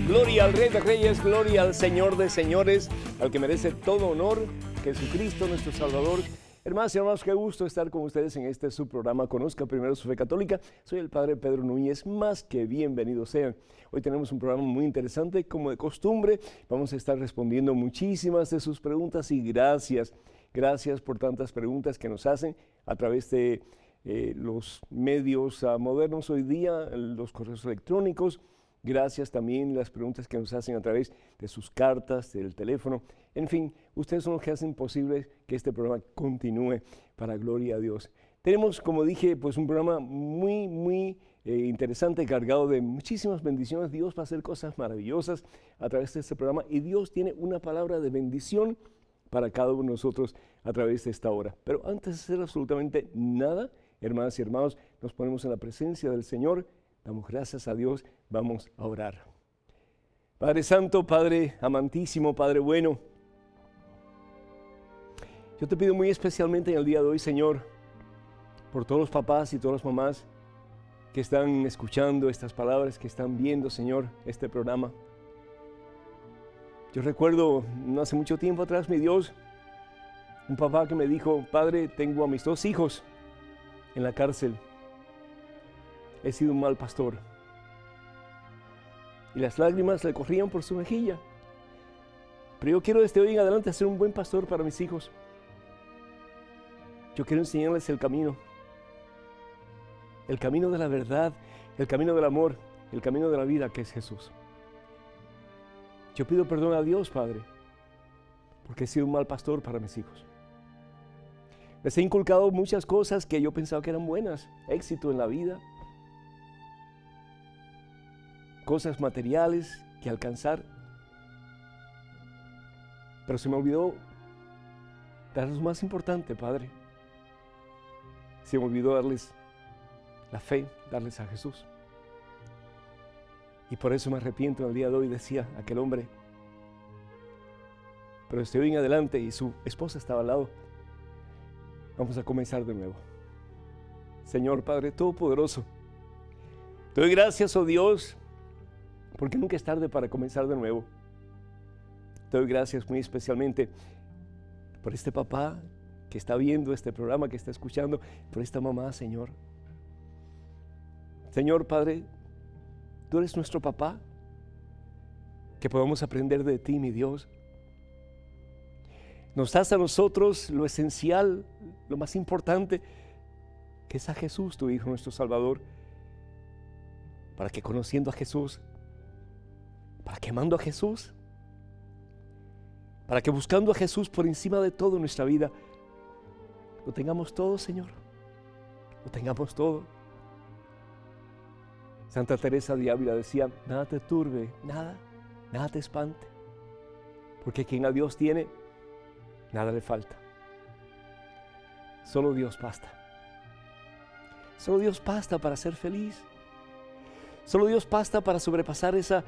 Gloria al Rey de Reyes, gloria al Señor de Señores, al que merece todo honor, Jesucristo nuestro Salvador. Hermanos y hermanos, qué gusto estar con ustedes en este su programa Conozca Primero su Fe Católica. Soy el Padre Pedro Núñez, más que bienvenidos sean. Hoy tenemos un programa muy interesante, como de costumbre. Vamos a estar respondiendo muchísimas de sus preguntas y gracias por tantas preguntas que nos hacen a través de los medios modernos hoy día, los correos electrónicos. Gracias también las preguntas que nos hacen a través de sus cartas, del teléfono. En fin, ustedes son los que hacen posible que este programa continúe para gloria a Dios. Tenemos, como dije, pues un programa muy interesante, cargado de muchísimas bendiciones. Dios va a hacer cosas maravillosas a través de este programa y Dios tiene una palabra de bendición para cada uno de nosotros a través de esta hora. Pero antes de hacer absolutamente nada, hermanas y hermanos, nos ponemos en la presencia del Señor. Damos gracias a Dios, vamos a orar. Padre Santo, Padre amantísimo, Padre bueno, yo te pido muy especialmente en el día de hoy, Señor, por todos los papás y todas las mamás que están escuchando estas palabras, que están viendo, Señor, este programa. Yo recuerdo, no hace mucho tiempo atrás, mi Dios, un papá que me dijo: Padre, tengo a mis 2 hijos en la cárcel. He sido un mal pastor. Y las lágrimas le corrían por su mejilla. Pero yo quiero desde hoy en adelante ser un buen pastor para mis hijos. Yo quiero enseñarles el camino de la verdad, el camino del amor, el camino de la vida, que es Jesús. Yo pido perdón a Dios, Padre, porque he sido un mal pastor para mis hijos. Les he inculcado muchas cosas que yo pensaba que eran buenas, éxito en la vida, cosas materiales que alcanzar, pero se me olvidó darles lo más importante, Padre. Se me olvidó darles la fe, darles a Jesús. Y por eso me arrepiento en el día de hoy, decía aquel hombre. Pero desde hoy en adelante, y su esposa estaba al lado, vamos a comenzar de nuevo. Señor Padre Todopoderoso, te doy gracias, oh Dios, porque nunca es tarde para comenzar de nuevo. Te doy gracias muy especialmente por este papá que está viendo este programa, que está escuchando, por esta mamá, Señor. Señor Padre, tú eres nuestro papá, que podamos aprender de ti, mi Dios. Nos das a nosotros lo esencial, lo más importante, que es a Jesús, tu Hijo, nuestro Salvador, para que conociendo a Jesús, para que amando a Jesús, para que buscando a Jesús por encima de todo en nuestra vida, lo tengamos todo, Señor, lo tengamos todo. Santa Teresa de Ávila decía: nada te turbe, nada te espante, porque quien a Dios tiene, nada le falta. Solo Dios basta. Solo Dios basta para ser feliz. Solo Dios basta para sobrepasar esa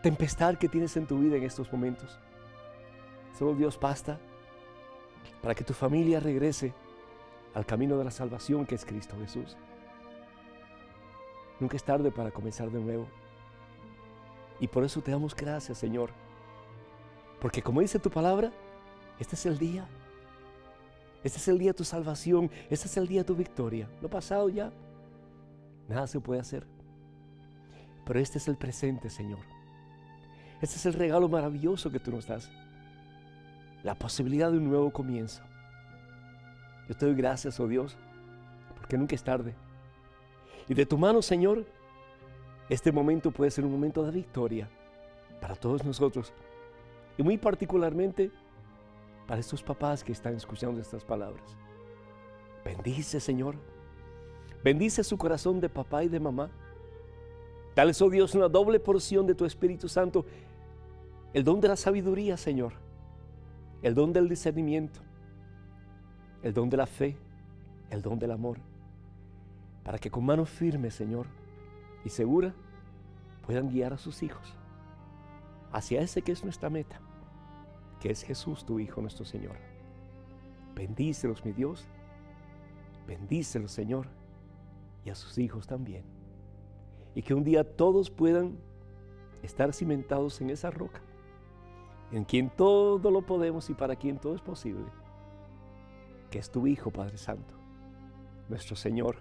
tempestad que tienes en tu vida en estos momentos. Solo Dios basta para que tu familia regrese al camino de la salvación, que es Cristo Jesús. Nunca es tarde para comenzar de nuevo. Y por eso te damos gracias, Señor. Porque como dice tu palabra, este es el día. Este es el día de tu salvación. Este es el día de tu victoria. Lo pasado ya, nada se puede hacer. Pero este es el presente, Señor. Este es el regalo maravilloso que tú nos das. La posibilidad de un nuevo comienzo. Yo te doy gracias, oh Dios, porque nunca es tarde. Y de tu mano, Señor, este momento puede ser un momento de victoria para todos nosotros. Y muy particularmente para estos papás que están escuchando estas palabras. Bendice, Señor. Bendice su corazón de papá y de mamá. Dales, oh Dios, una doble porción de tu Espíritu Santo. El don de la sabiduría, Señor. El don del discernimiento. El don de la fe. El don del amor. Para que con mano firme, Señor, y segura, puedan guiar a sus hijos hacia ese que es nuestra meta, que es Jesús, tu Hijo, nuestro Señor. Bendícelos, mi Dios. Bendícelos, Señor, y a sus hijos también. Y que un día todos puedan estar cimentados en esa roca, en quien todo lo podemos y para quien todo es posible, que es tu Hijo, Padre Santo, nuestro Señor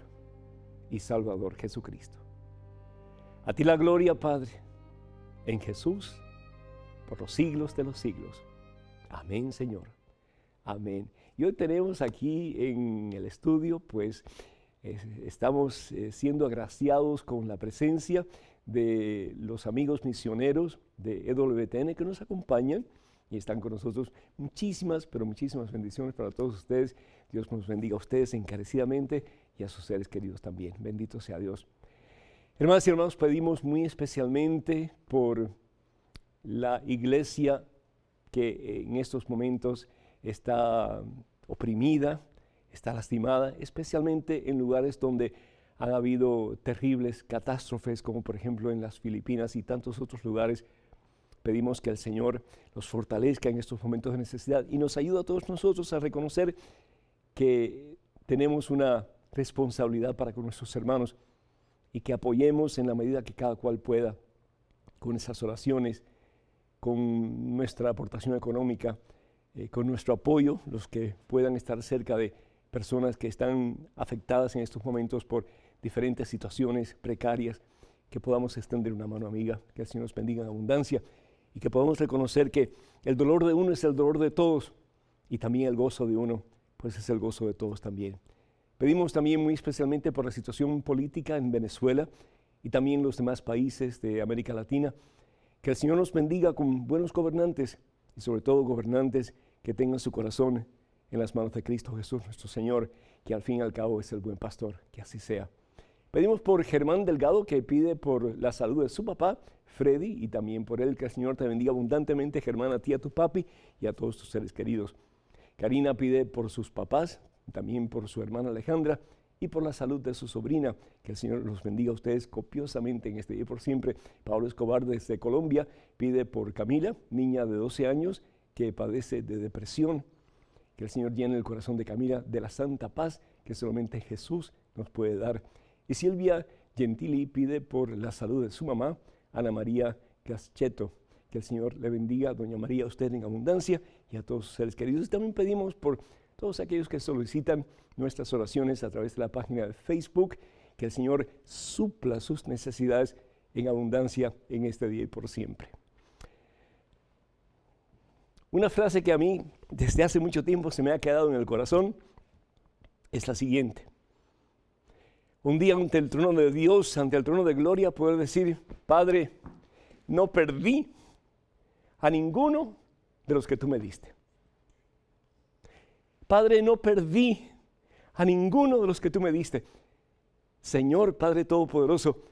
y Salvador Jesucristo. A ti la gloria, Padre, en Jesús, por los siglos de los siglos. Amén, Señor. Amén. Y hoy tenemos aquí en el estudio, pues, estamos siendo agraciados con la presencia de los amigos misioneros de EWTN que nos acompañan y están con nosotros. Muchísimas, pero muchísimas bendiciones para todos ustedes. Dios nos bendiga a ustedes encarecidamente y a sus seres queridos también. Bendito sea Dios. Hermanas y hermanos, pedimos muy especialmente por la iglesia que en estos momentos está oprimida, está lastimada, especialmente en lugares donde han habido terribles catástrofes, como por ejemplo en las Filipinas y tantos otros lugares. Pedimos que el Señor los fortalezca en estos momentos de necesidad y nos ayude a todos nosotros a reconocer que tenemos una responsabilidad para con nuestros hermanos y que apoyemos en la medida que cada cual pueda, con esas oraciones, con nuestra aportación económica, con nuestro apoyo, los que puedan estar cerca de personas que están afectadas en estos momentos por diferentes situaciones precarias, que podamos extender una mano amiga, que el Señor nos bendiga en abundancia y que podamos reconocer que el dolor de uno es el dolor de todos y también el gozo de uno, pues es el gozo de todos también. Pedimos también muy especialmente por la situación política en Venezuela y también en los demás países de América Latina, que el Señor nos bendiga con buenos gobernantes y sobre todo gobernantes que tengan su corazón en las manos de Cristo Jesús, nuestro Señor, que al fin y al cabo es el buen pastor, que así sea. Pedimos por Germán Delgado, que pide por la salud de su papá, Freddy, y también por él, que el Señor te bendiga abundantemente, Germán, a ti, a tu papi y a todos tus seres queridos. Karina pide por sus papás, también por su hermana Alejandra y por la salud de su sobrina, que el Señor los bendiga a ustedes copiosamente en este día y por siempre. Pablo Escobar desde Colombia pide por Camila, niña de 12 años, que padece de depresión. Que el Señor llene el corazón de Camila de la santa paz que solamente Jesús nos puede dar. Y Silvia Gentili pide por la salud de su mamá, Ana María Gascheto. Que el Señor le bendiga, doña María, a usted en abundancia y a todos sus seres queridos. Y también pedimos por todos aquellos que solicitan nuestras oraciones a través de la página de Facebook, que el Señor supla sus necesidades en abundancia en este día y por siempre. Una frase que a mí desde hace mucho tiempo se me ha quedado en el corazón es la siguiente. Un día ante el trono de Dios, ante el trono de gloria, poder decir, Padre, no perdí a ninguno de los que tú me diste. Padre, no perdí a ninguno de los que tú me diste. Señor, Padre Todopoderoso,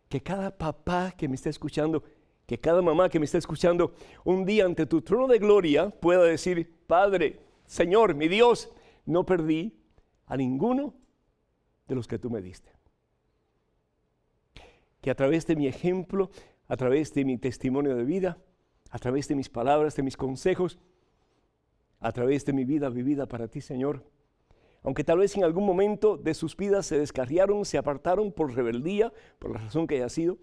que cada papá que me esté escuchando, que cada mamá que me esté escuchando, un día ante tu trono de gloria pueda decir, Padre, Señor, mi Dios, no perdí a ninguno de los que tú me diste. Que a través de mi ejemplo, a través de mi testimonio de vida, a través de mis palabras, de mis consejos, a través de mi vida vivida para ti, Señor, aunque tal vez en algún momento de sus vidas se descarriaron, se apartaron por rebeldía, por la razón que haya sido,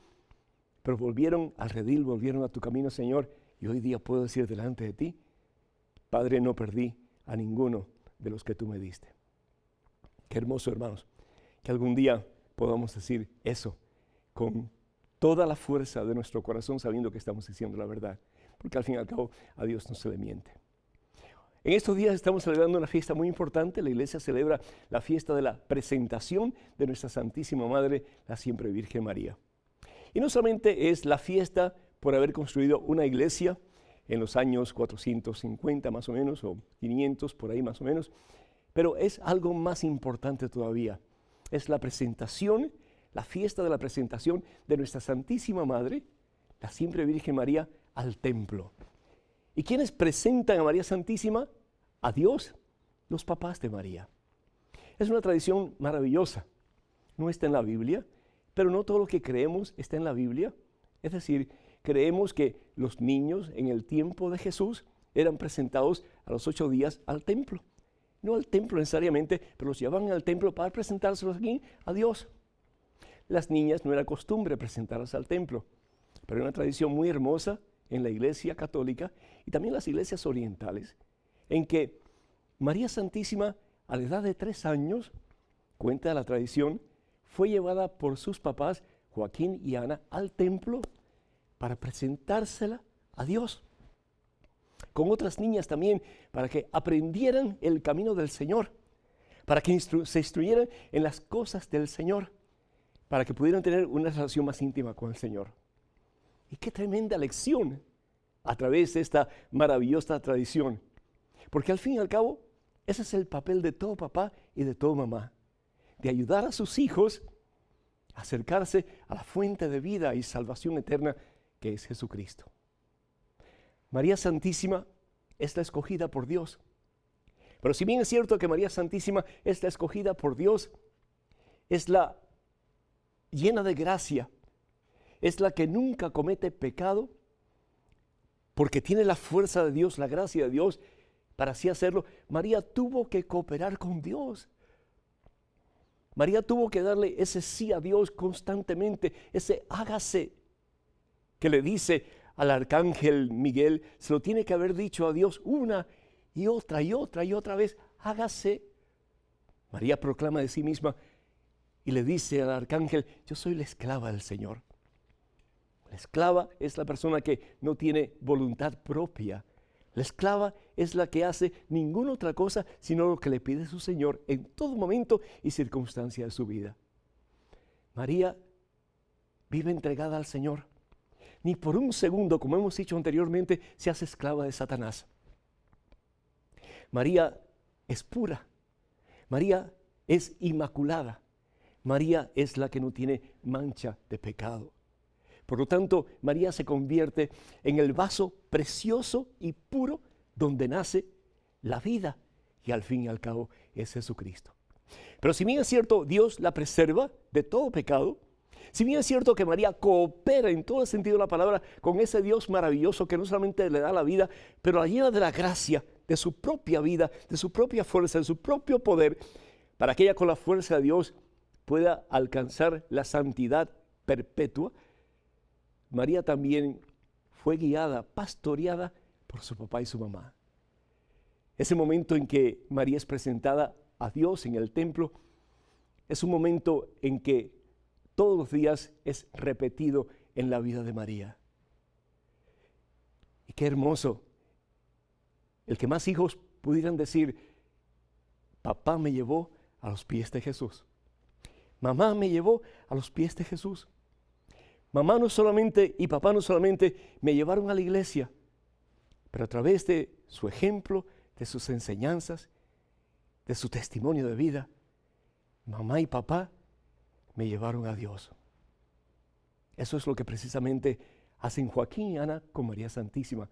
pero volvieron al redil, volvieron a tu camino, Señor, y hoy día puedo decir delante de ti, Padre, no perdí a ninguno de los que tú me diste. Qué hermoso, hermanos, que algún día podamos decir eso con toda la fuerza de nuestro corazón, sabiendo que estamos diciendo la verdad, porque al fin y al cabo a Dios no se le miente. En estos días estamos celebrando una fiesta muy importante. La iglesia celebra la fiesta de la presentación de nuestra Santísima Madre, la Siempre Virgen María. Y no solamente es la fiesta por haber construido una iglesia en los años 450 más o menos, o 500 por ahí más o menos, pero es algo más importante todavía. Es la presentación, la fiesta de la presentación de nuestra Santísima Madre, la Siempre Virgen María, al templo. ¿Y quiénes presentan a María Santísima? A Dios, los papás de María. Es una tradición maravillosa. No está en la Biblia, pero no todo lo que creemos está en la Biblia. Es decir, creemos que los niños en el tiempo de Jesús eran presentados a los 8 días al templo. No al templo necesariamente, pero los llevaban al templo para presentárselos aquí a Dios. Las niñas no era costumbre presentarlas al templo, pero hay una tradición muy hermosa en la Iglesia católica y también las iglesias orientales, en que María Santísima, a la edad de 3 años, cuenta la tradición, fue llevada por sus papás, Joaquín y Ana, al templo para presentársela a Dios, con otras niñas también, para que aprendieran el camino del Señor, para que se instruyeran en las cosas del Señor, para que pudieran tener una relación más íntima con el Señor. Y qué tremenda lección a través de esta maravillosa tradición, porque al fin y al cabo, ese es el papel de todo papá y de toda mamá, de ayudar a sus hijos a acercarse a la fuente de vida y salvación eterna que es Jesucristo. María Santísima es la escogida por Dios. Pero si bien es cierto que María Santísima es la escogida por Dios, es la llena de gracia, es la que nunca comete pecado, porque tiene la fuerza de Dios, la gracia de Dios, para así hacerlo. María tuvo que cooperar con Dios. María tuvo que darle ese sí a Dios constantemente, ese hágase que le dice al arcángel Miguel, se lo tiene que haber dicho a Dios una y otra y otra y otra vez, hágase. María proclama de sí misma y le dice al arcángel, yo soy la esclava del Señor. La esclava es la persona que no tiene voluntad propia. La esclava es la que hace ninguna otra cosa sino lo que le pide su Señor en todo momento y circunstancia de su vida. María vive entregada al Señor. Ni por un segundo, como hemos dicho anteriormente, se hace esclava de Satanás. María es pura. María es inmaculada. María es la que no tiene mancha de pecado. Por lo tanto, María se convierte en el vaso precioso y puro donde nace la vida y al fin y al cabo es Jesucristo. Pero si bien es cierto, Dios la preserva de todo pecado, si bien es cierto que María coopera en todo el sentido de la palabra con ese Dios maravilloso que no solamente le da la vida, pero la llena de la gracia, de su propia vida, de su propia fuerza, de su propio poder, para que ella con la fuerza de Dios pueda alcanzar la santidad perpetua, María también fue guiada, pastoreada por su papá y su mamá. Ese momento en que María es presentada a Dios en el templo es un momento en que todos los días es repetido en la vida de María. Y qué hermoso el que más hijos pudieran decir, papá me llevó a los pies de Jesús. Mamá me llevó a los pies de Jesús. Mamá no solamente y papá no solamente me llevaron a la iglesia, pero a través de su ejemplo, de sus enseñanzas, de su testimonio de vida, mamá y papá me llevaron a Dios. Eso es lo que precisamente hacen Joaquín y Ana con María Santísima.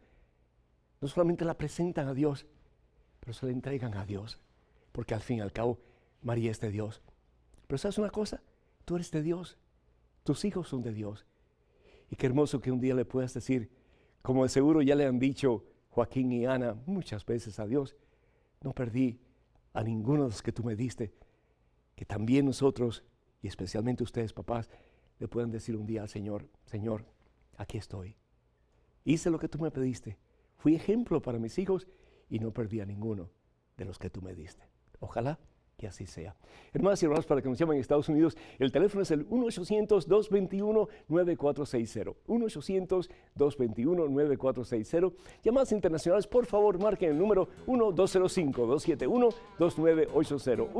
No solamente la presentan a Dios, pero se la entregan a Dios, porque al fin y al cabo María es de Dios. Pero ¿sabes una cosa? Tú eres de Dios, tus hijos son de Dios. Y qué hermoso que un día le puedas decir, como de seguro ya le han dicho Joaquín y Ana muchas veces a Dios, no perdí a ninguno de los que tú me diste, que también nosotros, y especialmente ustedes papás, le puedan decir un día al Señor, Señor, aquí estoy. Hice lo que tú me pediste, fui ejemplo para mis hijos y no perdí a ninguno de los que tú me diste. Ojalá que así sea. Hermanas y hermanos, para que nos llamen en Estados Unidos, el teléfono es el 1-800-221-9460. 1-800-221-9460. Llamadas internacionales, por favor, marquen el número 1-205-271-2980.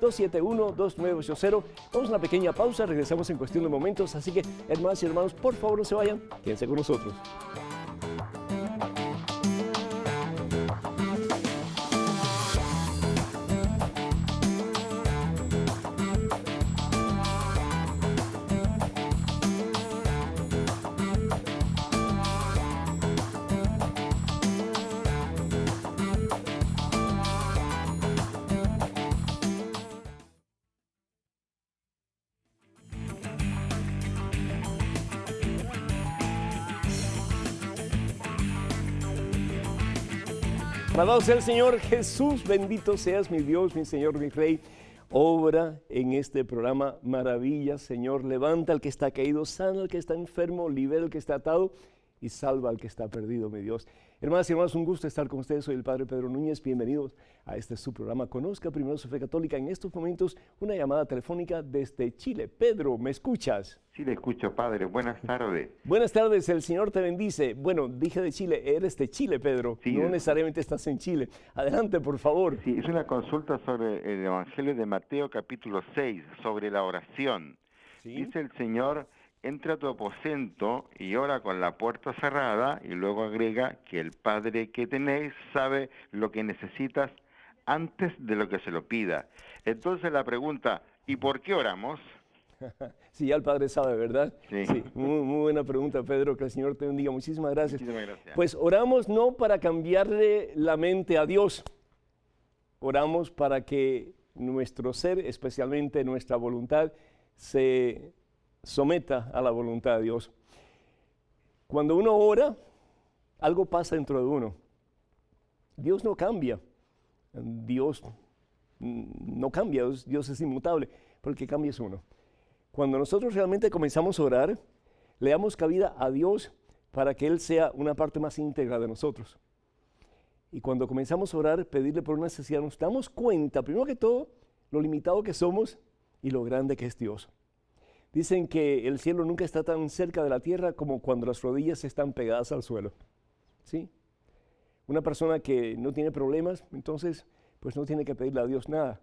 1-205-271-2980. Vamos a una pequeña pausa, regresamos en cuestión de momentos, así que, hermanas y hermanos, por favor, no se vayan, quédense con nosotros. Alabado sea el Señor Jesús, bendito seas mi Dios, mi Señor, mi Rey. Obra en este programa maravillas, Señor. Levanta al que está caído, sana al que está enfermo, libera al que está atado y salva al que está perdido, mi Dios. Hermanas y hermanos, un gusto estar con ustedes. Soy el Padre Pedro Núñez. Bienvenidos a este su programa Conozca Primero su Fe Católica. En estos momentos, una llamada telefónica desde Chile. Pedro, ¿me escuchas? Sí, le escucho, Padre. Buenas tardes. Buenas tardes, el Señor te bendice. Bueno, dije de Chile, eres de Chile, Pedro. Sí, no necesariamente estás en Chile. Adelante, por favor. Sí, es una consulta sobre el Evangelio de Mateo, capítulo 6, sobre la oración. ¿Sí? Dice el Señor: entra a tu aposento y ora con la puerta cerrada, y luego agrega que el Padre que tenéis sabe lo que necesitas antes de lo que se lo pida. Entonces la pregunta, ¿y por qué oramos? Sí, ya el Padre sabe, ¿verdad? Sí. Muy buena pregunta, Pedro, que el Señor te bendiga. Muchísimas gracias. Muchísimas gracias. Pues oramos no para cambiarle la mente a Dios, oramos para que nuestro ser, especialmente nuestra voluntad, se someta a la voluntad de Dios. Cuando uno ora, algo pasa dentro de uno. Dios no cambia, Dios no cambia, Dios es inmutable, pero el que cambia es uno. Cuando nosotros realmente comenzamos a orar, le damos cabida a Dios para que Él sea una parte más íntegra de nosotros. Y cuando comenzamos a orar, pedirle por una necesidad, nos damos cuenta, primero que todo, lo limitado que somos y lo grande que es Dios. Dicen que el cielo nunca está tan cerca de la tierra como cuando las rodillas están pegadas al suelo. ¿Sí? Una persona que no tiene problemas, entonces, pues no tiene que pedirle a Dios nada.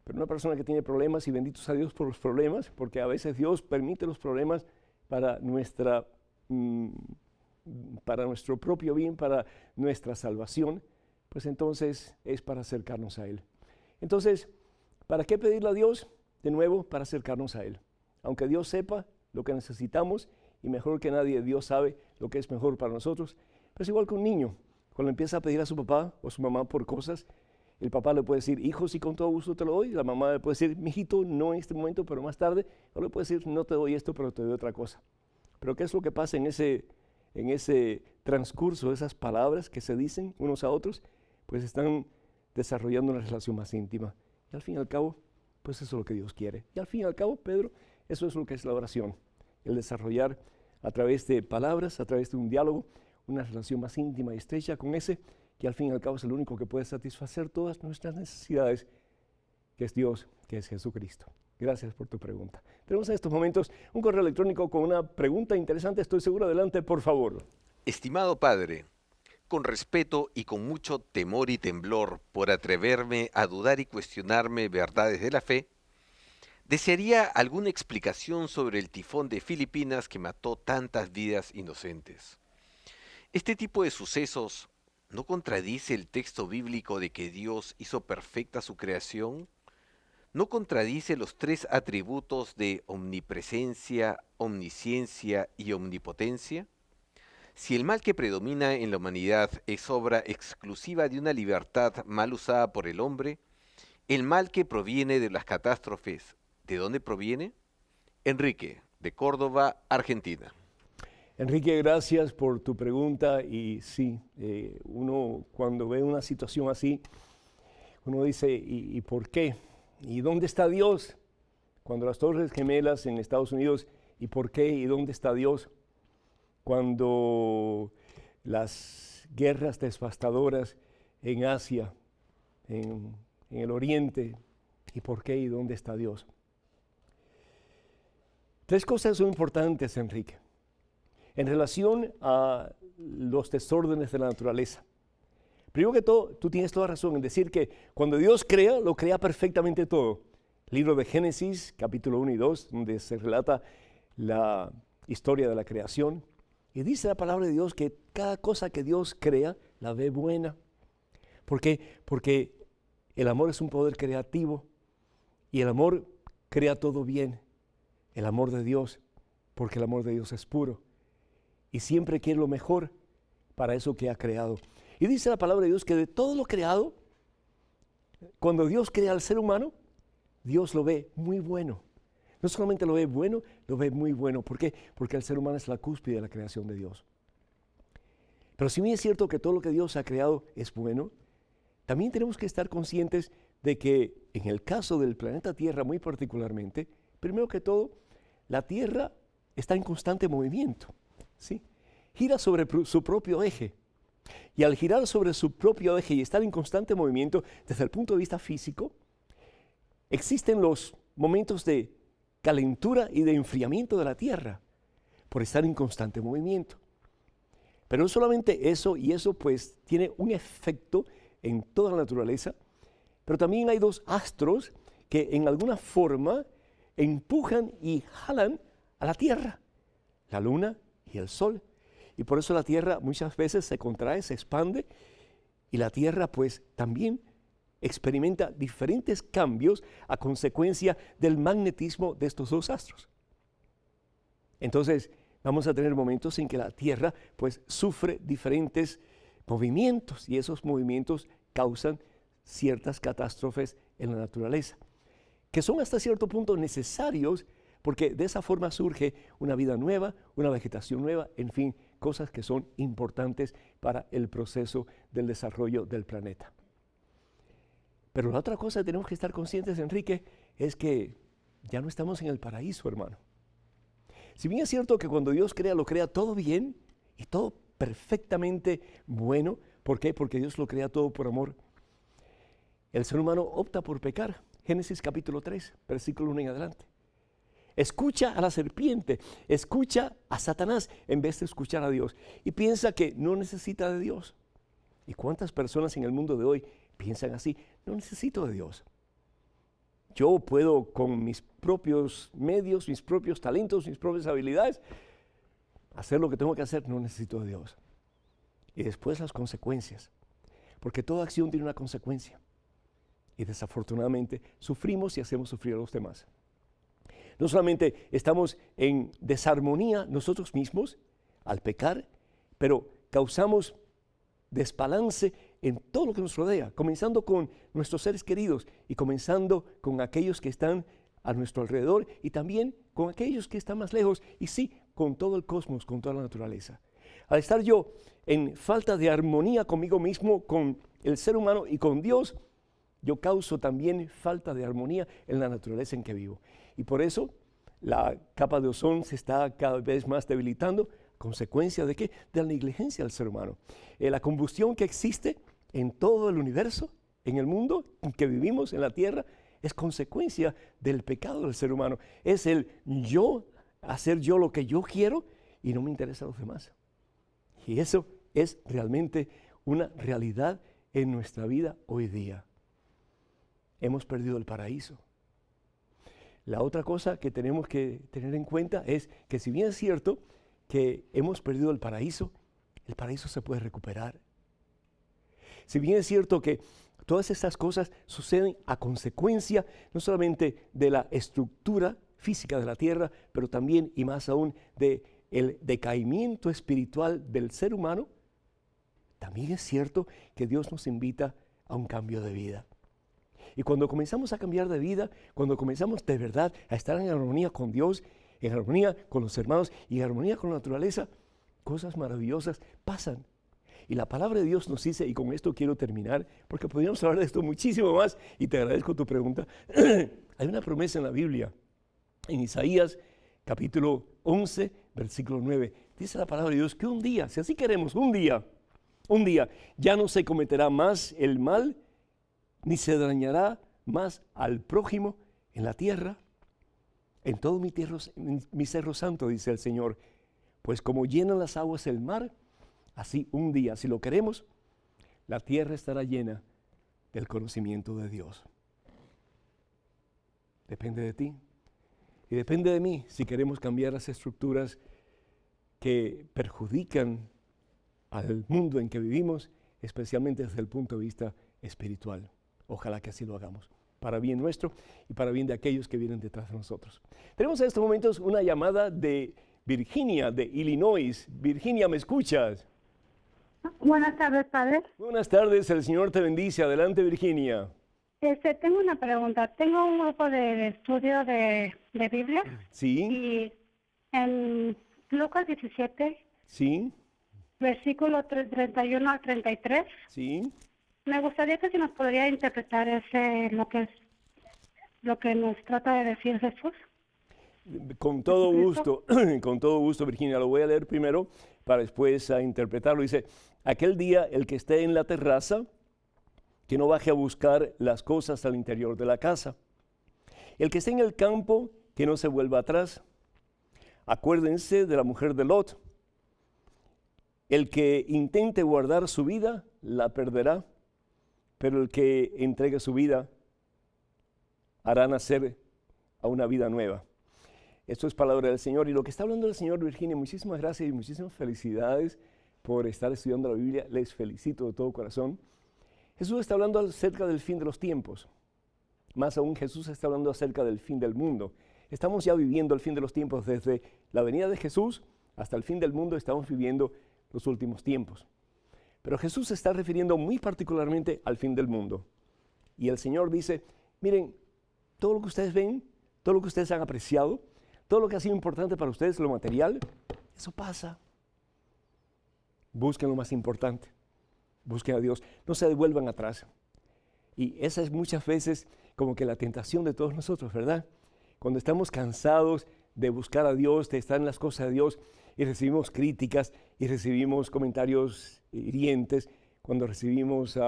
Pero una persona que tiene problemas, y benditos a Dios por los problemas, porque a veces Dios permite los problemas para nuestro propio bien, para nuestra salvación, pues entonces es para acercarnos a Él. Entonces, ¿para qué pedirle a Dios? De nuevo, para acercarnos a Él. Aunque Dios sepa lo que necesitamos, y mejor que nadie, Dios sabe lo que es mejor para nosotros, pero es igual que un niño. Cuando empieza a pedir a su papá o su mamá por cosas, el papá le puede decir, hijo, sí, con todo gusto te lo doy. La mamá le puede decir, mijito, no en este momento, pero más tarde. O le puede decir, no te doy esto, pero te doy otra cosa. Pero ¿qué es lo que pasa en ese transcurso, esas palabras que se dicen unos a otros? Pues están desarrollando una relación más íntima. Y al fin y al cabo, pues eso es lo que Dios quiere. Y al fin y al cabo, Pedro, eso es lo que es la oración. El desarrollar a través de palabras, a través de un diálogo, una relación más íntima y estrecha con ese que al fin y al cabo es el único que puede satisfacer todas nuestras necesidades, que es Dios, que es Jesucristo. Gracias por tu pregunta. Tenemos en estos momentos un correo electrónico con una pregunta interesante, estoy seguro. Adelante, por favor. Estimado Padre, con respeto y con mucho temor y temblor por atreverme a dudar y cuestionarme verdades de la fe, desearía alguna explicación sobre el tifón de Filipinas que mató tantas vidas inocentes. Este tipo de sucesos ¿no contradice el texto bíblico de que Dios hizo perfecta su creación? ¿No contradice los tres atributos de omnipresencia, omnisciencia y omnipotencia? Si el mal que predomina en la humanidad es obra exclusiva de una libertad mal usada por el hombre, el mal que proviene de las catástrofes, ¿de dónde proviene? Enrique, de Córdoba, Argentina. Enrique, gracias por tu pregunta. Y sí, uno cuando ve una situación así, uno dice, ¿y por qué? ¿Y dónde está Dios? Cuando las Torres Gemelas en Estados Unidos, ¿y por qué? ¿Y dónde está Dios? Cuando las guerras devastadoras en Asia, en el Oriente, ¿y por qué? ¿Y dónde está Dios? Tres cosas son importantes, Enrique, en relación a los desórdenes de la naturaleza. Primero que todo, tú tienes toda razón en decir que cuando Dios crea, lo crea perfectamente todo. Libro de Génesis, capítulo 1 y 2, donde se relata la historia de la creación. Y dice la palabra de Dios que cada cosa que Dios crea, la ve buena. ¿Por qué? Porque el amor es un poder creativo y el amor crea todo bien. El amor de Dios, porque el amor de Dios es puro. Y siempre quiere lo mejor para eso que ha creado. Y dice la palabra de Dios que de todo lo creado, cuando Dios crea al ser humano, Dios lo ve muy bueno. No solamente lo ve bueno, lo ve muy bueno. ¿Por qué? Porque el ser humano es la cúspide de la creación de Dios. Pero si bien es cierto que todo lo que Dios ha creado es bueno, también tenemos que estar conscientes de que en el caso del planeta Tierra muy particularmente, primero que todo, la Tierra está en constante movimiento, ¿sí? Gira sobre su propio eje. Y al girar sobre su propio eje y estar en constante movimiento desde el punto de vista físico, existen los momentos de calentura y de enfriamiento de la Tierra por estar en constante movimiento. Pero no solamente eso, y eso pues tiene un efecto en toda la naturaleza, pero también hay dos astros que en alguna forma empujan y jalan a la Tierra, la Luna y el Sol. Y por eso la Tierra muchas veces se contrae, se expande, y la Tierra pues también experimenta diferentes cambios a consecuencia del magnetismo de estos dos astros. Entonces vamos a tener momentos en que la Tierra pues sufre diferentes movimientos, y esos movimientos causan ciertas catástrofes en la naturaleza, que son hasta cierto punto necesarios, porque de esa forma surge una vida nueva, una vegetación nueva, en fin, cosas que son importantes para el proceso del desarrollo del planeta. Pero la otra cosa que tenemos que estar conscientes, Enrique, es que ya no estamos en el paraíso, hermano. Si bien es cierto que cuando Dios crea, lo crea todo bien y todo perfectamente bueno. ¿Por qué? Porque Dios lo crea todo por amor. El ser humano opta por pecar. Génesis capítulo 3, versículo 1 en adelante. Escucha a la serpiente, escucha a Satanás en vez de escuchar a Dios, y piensa que no necesita de Dios. ¿Y cuántas personas en el mundo de hoy piensan así? No necesito de Dios. Yo puedo con mis propios medios, mis propios talentos, mis propias habilidades, hacer lo que tengo que hacer, no necesito de Dios. Y después las consecuencias, porque toda acción tiene una consecuencia. Y desafortunadamente sufrimos y hacemos sufrir a los demás. No solamente estamos en desarmonía nosotros mismos al pecar, pero causamos desbalance en todo lo que nos rodea, comenzando con nuestros seres queridos y comenzando con aquellos que están a nuestro alrededor y también con aquellos que están más lejos, y sí, con todo el cosmos, con toda la naturaleza. Al estar yo en falta de armonía conmigo mismo, con el ser humano y con Dios, yo causo también falta de armonía en la naturaleza en que vivo. Y por eso la capa de ozono se está cada vez más debilitando, consecuencia de ¿qué? De la negligencia del ser humano. La combustión que existe en todo el universo, en el mundo en que vivimos, en la tierra, es consecuencia del pecado del ser humano. Es el yo, hacer yo lo que yo quiero y no me interesa a los demás. Y eso es realmente una realidad en nuestra vida hoy día. Hemos perdido el paraíso. La otra cosa que tenemos que tener en cuenta es que si bien es cierto que hemos perdido el paraíso se puede recuperar. Si bien es cierto que todas estas cosas suceden a consecuencia no solamente de la estructura física de la tierra, pero también y más aún del decaimiento espiritual del ser humano, también es cierto que Dios nos invita a un cambio de vida. Y cuando comenzamos a cambiar de vida, cuando comenzamos de verdad a estar en armonía con Dios, en armonía con los hermanos y en armonía con la naturaleza, cosas maravillosas pasan. Y la palabra de Dios nos dice, y con esto quiero terminar, porque podríamos hablar de esto muchísimo más, y te agradezco tu pregunta. Hay una promesa en la Biblia, en Isaías capítulo 11, versículo 9. Dice la palabra de Dios que un día, si así queremos, un día, ya no se cometerá más el mal, ni se dañará más al prójimo en la tierra, en todo mi cerro santo, dice el Señor. Pues como llenan las aguas el mar, así un día, si lo queremos, la tierra estará llena del conocimiento de Dios. Depende de ti y depende de mí si queremos cambiar las estructuras que perjudican al mundo en que vivimos, especialmente desde el punto de vista espiritual. Ojalá que así lo hagamos, para bien nuestro y para bien de aquellos que vienen detrás de nosotros. Tenemos en estos momentos una llamada de Virginia, de Illinois. Virginia, ¿me escuchas? Buenas tardes, padre. Buenas tardes, el Señor te bendice. Adelante, Virginia. Tengo una pregunta. Tengo un grupo de estudio de Biblia. Sí. Y en Lucas 17, Sí. versículo 31 al 33, Sí. Me gustaría que si nos podría interpretar lo que nos trata de decir Jesús. Con todo gusto, con todo gusto, Virginia. Lo voy a leer primero para después interpretarlo. Dice, aquel día el que esté en la terraza, que no baje a buscar las cosas al interior de la casa. El que esté en el campo, que no se vuelva atrás. Acuérdense de la mujer de Lot. El que intente guardar su vida, la perderá, pero el que entregue su vida, hará nacer a una vida nueva. Esto es palabra del Señor. Y lo que está hablando el Señor, Virginia, muchísimas gracias y muchísimas felicidades por estar estudiando la Biblia. Les felicito de todo corazón. Jesús está hablando acerca del fin de los tiempos. Más aún, Jesús está hablando acerca del fin del mundo. Estamos ya viviendo el fin de los tiempos. Desde la venida de Jesús hasta el fin del mundo estamos viviendo los últimos tiempos. Pero Jesús se está refiriendo muy particularmente al fin del mundo. Y el Señor dice, miren, todo lo que ustedes ven, todo lo que ustedes han apreciado, todo lo que ha sido importante para ustedes, lo material, eso pasa. Busquen lo más importante. Busquen a Dios. No se devuelvan atrás. Y esa es muchas veces como que la tentación de todos nosotros, ¿verdad? Cuando estamos cansados de buscar a Dios, de estar en las cosas de Dios y recibimos críticas y recibimos comentarios hirientes, cuando recibimos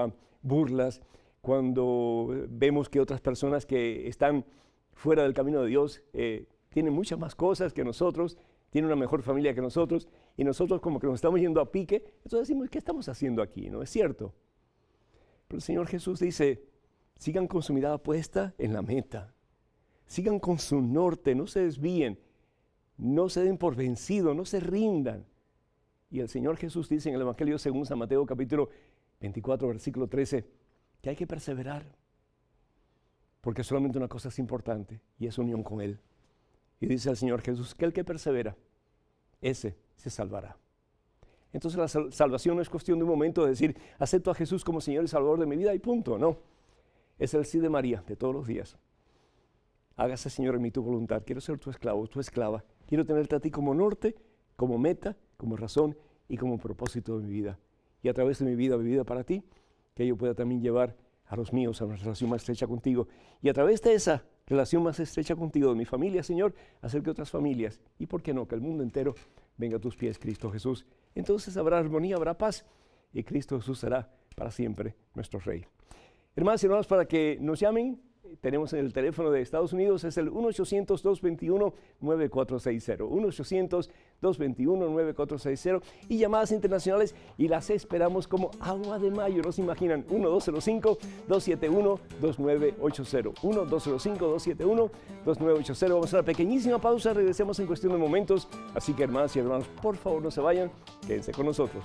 burlas, cuando vemos que otras personas que están fuera del camino de Dios tienen muchas más cosas que nosotros, tienen una mejor familia que nosotros, y nosotros como que nos estamos yendo a pique, entonces decimos, ¿qué estamos haciendo aquí? ¿No es cierto? Pero el Señor Jesús dice, sigan con su mirada puesta en la meta, sigan con su norte, no se desvíen, no se den por vencidos, no se rindan. Y el Señor Jesús dice en el Evangelio según San Mateo capítulo 24, versículo 13, que hay que perseverar, porque solamente una cosa es importante, y es unión con Él. Y dice el Señor Jesús que el que persevera, ese se salvará. Entonces la salvación no es cuestión de un momento de decir, acepto a Jesús como Señor y Salvador de mi vida y punto, no. Es el sí de María de todos los días. Hágase, Señor, en mí tu voluntad. Quiero ser tu esclavo, tu esclava. Quiero tenerte a ti como norte, como meta, como razón y como propósito de mi vida. Y a través de mi vida vivida para ti, que yo pueda también llevar a los míos a una relación más estrecha contigo. Y a través de esa relación más estrecha contigo, de mi familia, Señor, hacer que otras familias, y por qué no, que el mundo entero venga a tus pies, Cristo Jesús. Entonces habrá armonía, habrá paz, y Cristo Jesús será para siempre nuestro Rey. Hermanos y hermanos, para que nos llamen, tenemos en el teléfono de Estados Unidos, es el 1-800-221-9460, 1-800-221-9460, y llamadas internacionales, y las esperamos como agua de mayo, no se imaginan, 1-205-271-2980, 1-205-271-2980. Vamos a una pequeñísima pausa, regresemos en cuestión de momentos, así que hermanas y hermanos, por favor no se vayan, quédense con nosotros.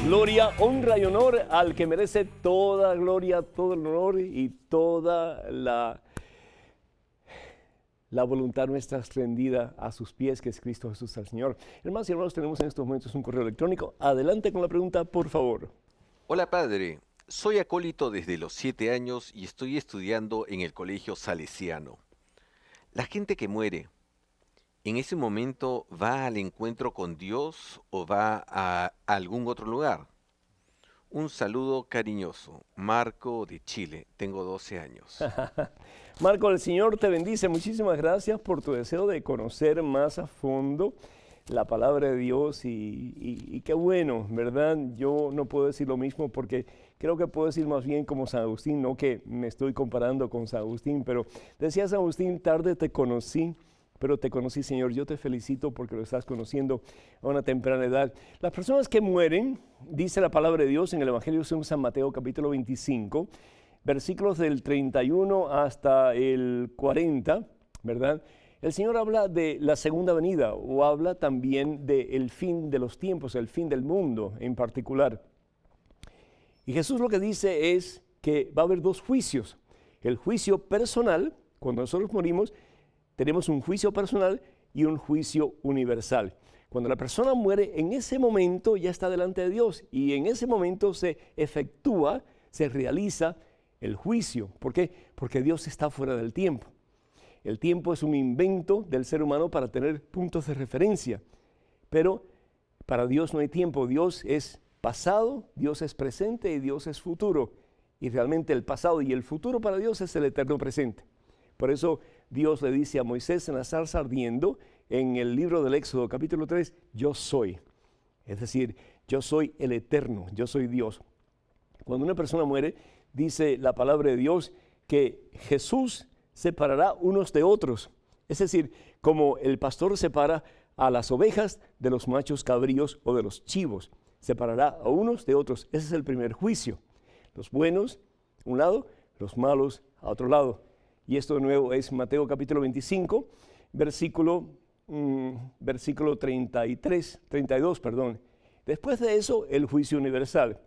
Gloria, honra y honor al que merece toda gloria, todo el honor y toda la voluntad nuestra rendida a sus pies, que es Cristo Jesús el Señor. Hermanos y hermanos, tenemos en estos momentos un correo electrónico. Adelante con la pregunta, por favor. Hola, padre. Soy acólito desde los 7 años y estoy estudiando en el colegio salesiano. La gente que muere, ¿en ese momento va al encuentro con Dios o va a algún otro lugar? Un saludo cariñoso. Marco de Chile. Tengo 12 años. Marco, el Señor te bendice. Muchísimas gracias por tu deseo de conocer más a fondo la palabra de Dios y qué bueno, ¿verdad? Yo no puedo decir lo mismo porque creo que puedo decir más bien como San Agustín, no que me estoy comparando con San Agustín, pero decía San Agustín, tarde te conocí, pero te conocí, Señor. Yo te felicito porque lo estás conociendo a una temprana edad. Las personas que mueren, dice la palabra de Dios en el Evangelio según San Mateo, capítulo 25, versículos del 31 hasta el 40, ¿verdad? El Señor habla de la segunda venida o habla también del fin de los tiempos, el fin del mundo en particular. Y Jesús lo que dice es que va a haber dos juicios. El juicio personal, cuando nosotros morimos, tenemos un juicio personal y un juicio universal. Cuando la persona muere, en ese momento ya está delante de Dios y en ese momento se efectúa, se realiza el juicio. ¿Por qué? Porque Dios está fuera del tiempo. El tiempo es un invento del ser humano para tener puntos de referencia, pero para Dios no hay tiempo. Dios es pasado, Dios es presente y Dios es futuro. Y realmente el pasado y el futuro para Dios es el eterno presente. Por eso Dios le dice a Moisés en la zarza ardiendo, en el libro del Éxodo capítulo 3, yo soy. Es decir, yo soy el eterno, yo soy Dios. Cuando una persona muere, dice la palabra de Dios que Jesús separará unos de otros. Es decir, como el pastor separa a las ovejas de los machos cabríos o de los chivos. Separará a unos de otros. Ese es el primer juicio. Los buenos a un lado, los malos a otro lado. Y esto de nuevo es Mateo capítulo 25, versículo 32. Después de eso, el juicio universal.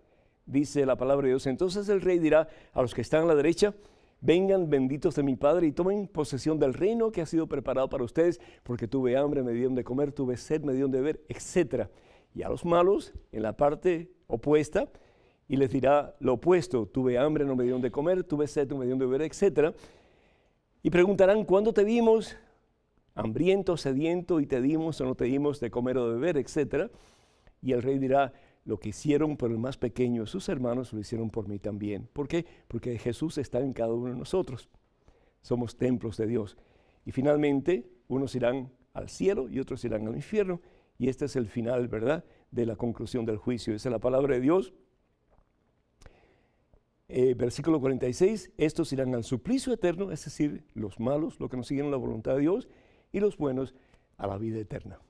Dice la palabra de Dios, entonces el rey dirá a los que están a la derecha, vengan benditos de mi Padre y tomen posesión del reino que ha sido preparado para ustedes, porque tuve hambre, me dieron de comer, tuve sed, me dieron de beber, etc. Y a los malos, en la parte opuesta, y les dirá lo opuesto, tuve hambre, no me dieron de comer, tuve sed, no me dieron de beber, etc. Y preguntarán, ¿cuándo te vimos hambriento, sediento, y te dimos o no te dimos de comer o de beber, etc.? Y el rey dirá, lo que hicieron por el más pequeño de sus hermanos, lo hicieron por mí también. ¿Por qué? Porque Jesús está en cada uno de nosotros. Somos templos de Dios. Y finalmente, unos irán al cielo y otros irán al infierno. Y este es el final, ¿verdad?, de la conclusión del juicio. Esa es la palabra de Dios. Versículo 46, estos irán al suplicio eterno, es decir, los malos, los que no siguieron la voluntad de Dios, y los buenos a la vida eterna.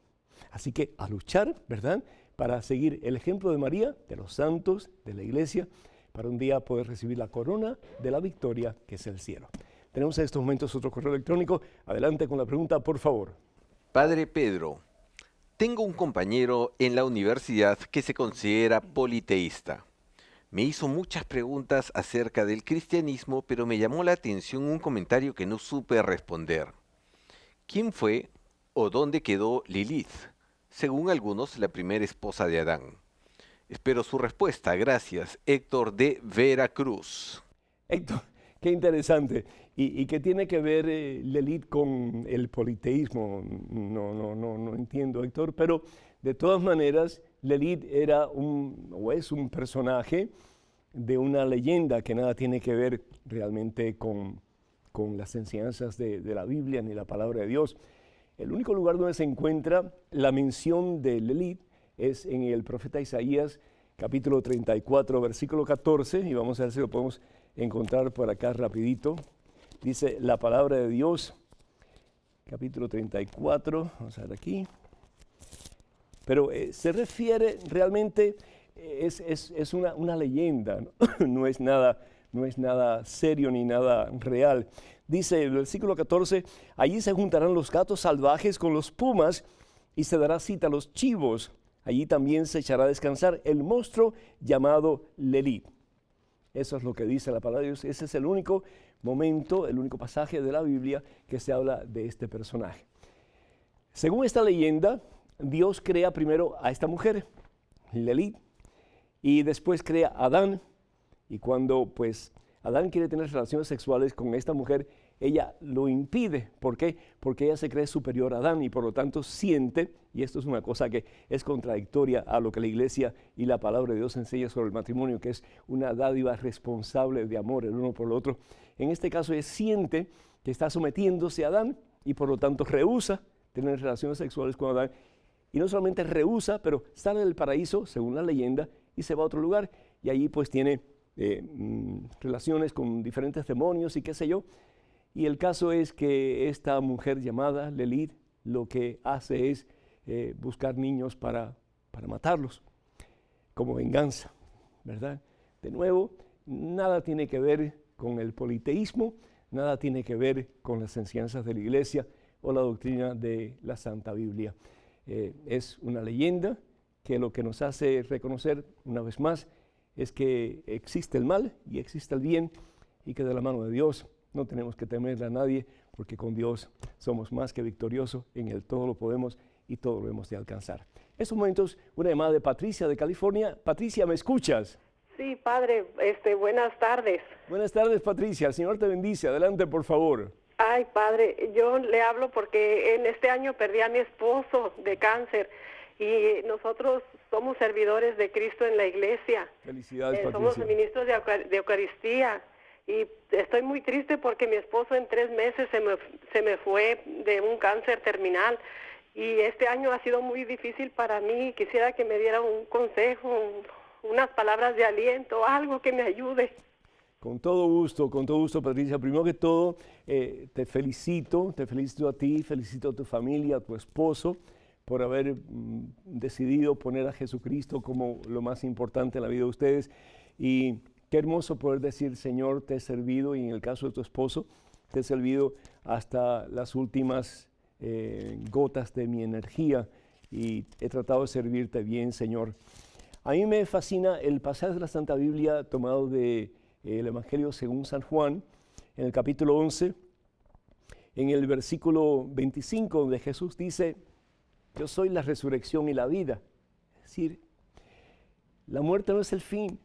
Así que a luchar, ¿verdad?, para seguir el ejemplo de María, de los santos, de la iglesia, para un día poder recibir la corona de la victoria, que es el cielo. Tenemos en estos momentos otro correo electrónico. Adelante con la pregunta, por favor. Padre Pedro, tengo un compañero en la universidad que se considera politeísta. Me hizo muchas preguntas acerca del cristianismo, pero me llamó la atención un comentario que no supe responder. ¿Quién fue o dónde quedó Lilith? Según algunos, la primera esposa de Adán. Espero su respuesta. Gracias. Héctor de Veracruz. Héctor, qué interesante. ¿Y qué tiene que ver Lilith con el politeísmo? No entiendo, Héctor, pero de todas maneras, Lilith era es un personaje de una leyenda que nada tiene que ver realmente con las enseñanzas de la Biblia ni la palabra de Dios. El único lugar donde se encuentra la mención de Lilith es en el profeta Isaías, capítulo 34, versículo 14, y vamos a ver si lo podemos encontrar por acá rapidito. Dice la palabra de Dios, capítulo 34, vamos a ver aquí. Pero se refiere realmente, es una leyenda, ¿no? No es nada serio ni nada real. Dice el versículo 14, allí se juntarán los gatos salvajes con los pumas y se dará cita a los chivos. Allí también se echará a descansar el monstruo llamado Lilith. Eso es lo que dice la palabra de Dios. Ese es el único momento, el único pasaje de la Biblia que se habla de este personaje. Según esta leyenda, Dios crea primero a esta mujer, Lilith, y después crea a Adán. Y cuando pues Adán quiere tener relaciones sexuales con esta mujer, ella lo impide. ¿Por qué? Porque ella se cree superior a Adán y por lo tanto siente, y esto es una cosa que es contradictoria a lo que la iglesia y la palabra de Dios enseña sobre el matrimonio, que es una dádiva responsable de amor el uno por el otro. En este caso ella siente que está sometiéndose a Adán y por lo tanto rehúsa tener relaciones sexuales con Adán. Y no solamente rehúsa, pero sale del paraíso, según la leyenda, y se va a otro lugar y allí pues tiene relaciones con diferentes demonios y qué sé yo. Y el caso es que esta mujer llamada Lilith lo que hace es buscar niños para matarlos, como venganza, ¿verdad? De nuevo, nada tiene que ver con el politeísmo, nada tiene que ver con las enseñanzas de la iglesia o la doctrina de la Santa Biblia. Es una leyenda que lo que nos hace reconocer una vez más es que existe el mal y existe el bien y que de la mano de Dios no tenemos que temerle a nadie porque con Dios somos más que victoriosos, en Él todo lo podemos y todo lo hemos de alcanzar. En estos momentos, una llamada de Patricia de California. Patricia, ¿me escuchas? Sí, padre, buenas tardes. Buenas tardes, Patricia. El Señor te bendice. Adelante, por favor. Ay, padre, yo le hablo porque en este año perdí a mi esposo de cáncer y nosotros somos servidores de Cristo en la iglesia. Felicidades, Patricia. Somos ministros de Eucaristía y estoy muy triste porque mi esposo en 3 meses se me fue de un cáncer terminal y este año ha sido muy difícil para mí. Quisiera que me diera un consejo, unas palabras de aliento, algo que me ayude. Con todo gusto, Patricia. Primero que todo, te felicito a ti, felicito a tu familia, a tu esposo, por haber decidido poner a Jesucristo como lo más importante en la vida de ustedes. Y qué hermoso poder decir, Señor, te he servido, y en el caso de tu esposo, te he servido hasta las últimas gotas de mi energía, y he tratado de servirte bien, Señor. A mí me fascina el pasaje de la Santa Biblia tomado de el Evangelio según San Juan, en el capítulo 11, en el versículo 25, donde Jesús dice: yo soy la resurrección y la vida. Es decir, la muerte no es el fin.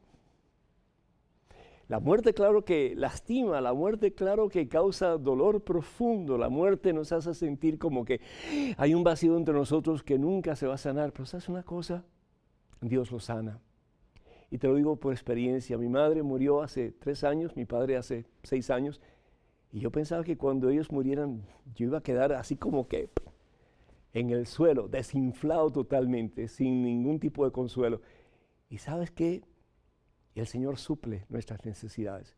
La muerte, claro que lastima, la muerte, claro que causa dolor profundo, la muerte nos hace sentir como que hay un vacío entre nosotros que nunca se va a sanar, pero ¿sabes una cosa? Dios lo sana. Y te lo digo por experiencia. Mi madre murió hace 3 años, mi padre hace 6 años, y yo pensaba que cuando ellos murieran yo iba a quedar así como que en el suelo, desinflado totalmente, sin ningún tipo de consuelo. ¿Y sabes qué? El Señor suple nuestras necesidades.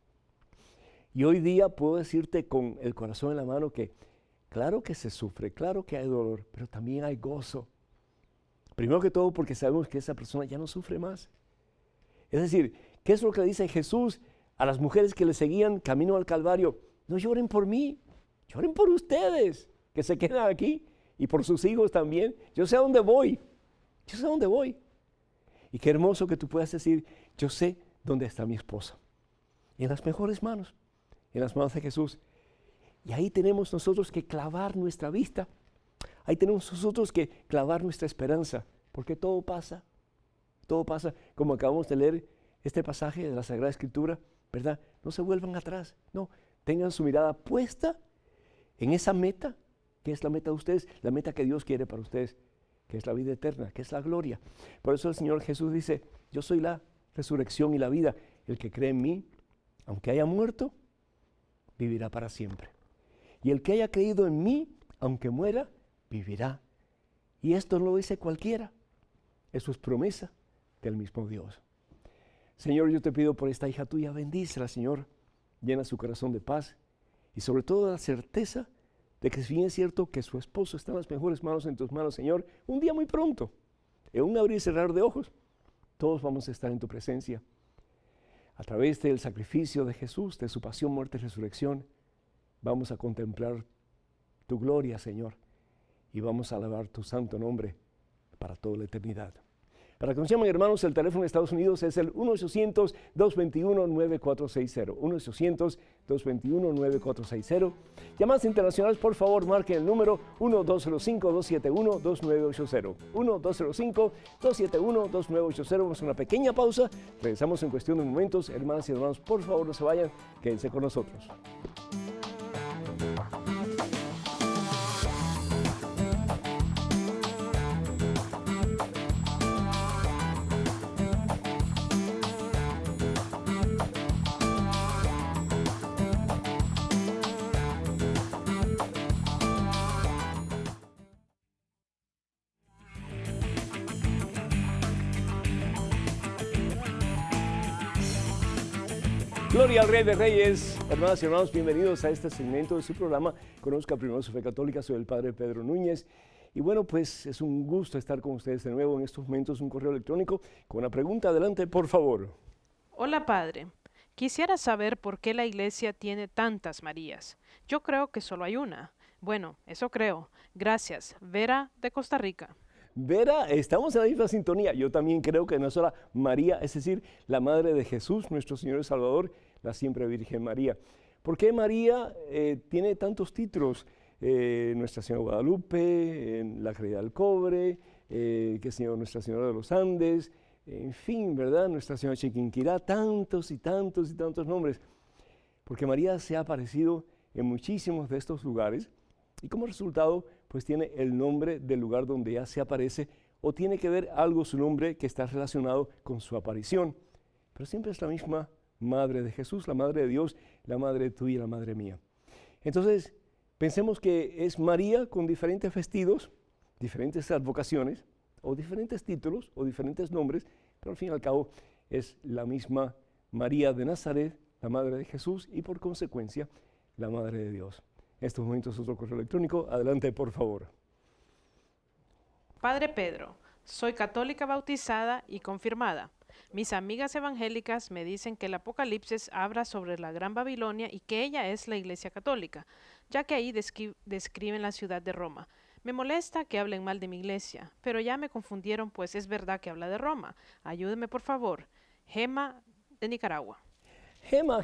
Y hoy día puedo decirte con el corazón en la mano que claro que se sufre, claro que hay dolor, pero también hay gozo. Primero que todo porque sabemos que esa persona ya no sufre más. Es decir, ¿qué es lo que dice Jesús a las mujeres que le seguían camino al Calvario? No lloren por mí, lloren por ustedes que se quedan aquí y por sus hijos también. Yo sé a dónde voy, yo sé a dónde voy. Y qué hermoso que tú puedas decir, yo sé dónde está mi esposa. En las mejores manos, en las manos de Jesús. Y ahí tenemos nosotros que clavar nuestra vista. Ahí tenemos nosotros que clavar nuestra esperanza, porque todo pasa, como acabamos de leer este pasaje de la Sagrada Escritura, ¿verdad? No se vuelvan atrás, no, tengan su mirada puesta en esa meta, que es la meta de ustedes, la meta que Dios quiere para ustedes, que es la vida eterna, que es la gloria. Por eso el Señor Jesús dice, yo soy la resurrección y la vida, el que cree en mí, aunque haya muerto, vivirá para siempre. Y el que haya creído en mí, aunque muera, vivirá. Y esto no lo dice cualquiera, eso es promesa del mismo Dios. Señor, yo te pido por esta hija tuya, bendícela, Señor, llena su corazón de paz y sobre todo la certeza de que si bien es cierto que su esposo está en las mejores manos, en tus manos, Señor, un día muy pronto, en un abrir y cerrar de ojos, todos vamos a estar en tu presencia. A través del sacrificio de Jesús, de su pasión, muerte y resurrección, vamos a contemplar tu gloria, Señor, y vamos a alabar tu santo nombre para toda la eternidad. Para que nos llamen, hermanos, el teléfono de Estados Unidos es el 1-800-221-9460. 1-800-221-9460. Llamadas internacionales, por favor, marquen el número 1-205-271-2980. 1-205-271-2980. Vamos a una pequeña pausa. Regresamos en cuestión de momentos. Hermanas y hermanos, por favor, no se vayan. Quédense con nosotros. Gloria al Rey de Reyes. Hermanas y hermanos, bienvenidos a este segmento de su programa Conozca Primero su Fe Católica. Soy el Padre Pedro Núñez. Y bueno, pues es un gusto estar con ustedes de nuevo en estos momentos. Un correo electrónico con una pregunta. Adelante, por favor. Hola, Padre. Quisiera saber por qué la iglesia tiene tantas Marías. Yo creo que solo hay una. Bueno, eso creo. Gracias. Vera, de Costa Rica. Vera, estamos en la misma sintonía. Yo también creo que no solo María, es decir, la Madre de Jesús, nuestro Señor y Salvador, la siempre Virgen María. ¿Por qué María tiene tantos títulos? Nuestra Señora de Guadalupe, en la Caridad del Cobre, Nuestra Señora de los Andes, en fin, ¿verdad? Nuestra Señora de Chiquinquirá, tantos y tantos y tantos nombres, porque María se ha aparecido en muchísimos de estos lugares y como resultado, pues tiene el nombre del lugar donde ella se aparece o tiene que ver algo su nombre que está relacionado con su aparición. Pero siempre es la misma Madre de Jesús, la Madre de Dios, la Madre tuya y la Madre mía. Entonces, pensemos que es María con diferentes vestidos, diferentes advocaciones, o diferentes títulos, o diferentes nombres, pero al fin y al cabo es la misma María de Nazaret, la Madre de Jesús, y por consecuencia, la Madre de Dios. En estos momentos otro correo electrónico. Adelante, por favor. Padre Pedro, soy católica bautizada y confirmada. Mis amigas evangélicas me dicen que el Apocalipsis habla sobre la Gran Babilonia y que ella es la Iglesia Católica, ya que ahí describen la ciudad de Roma. Me molesta que hablen mal de mi iglesia, pero ya me confundieron, pues es verdad que habla de Roma. Ayúdeme, por favor. Gema, de Nicaragua. Gema.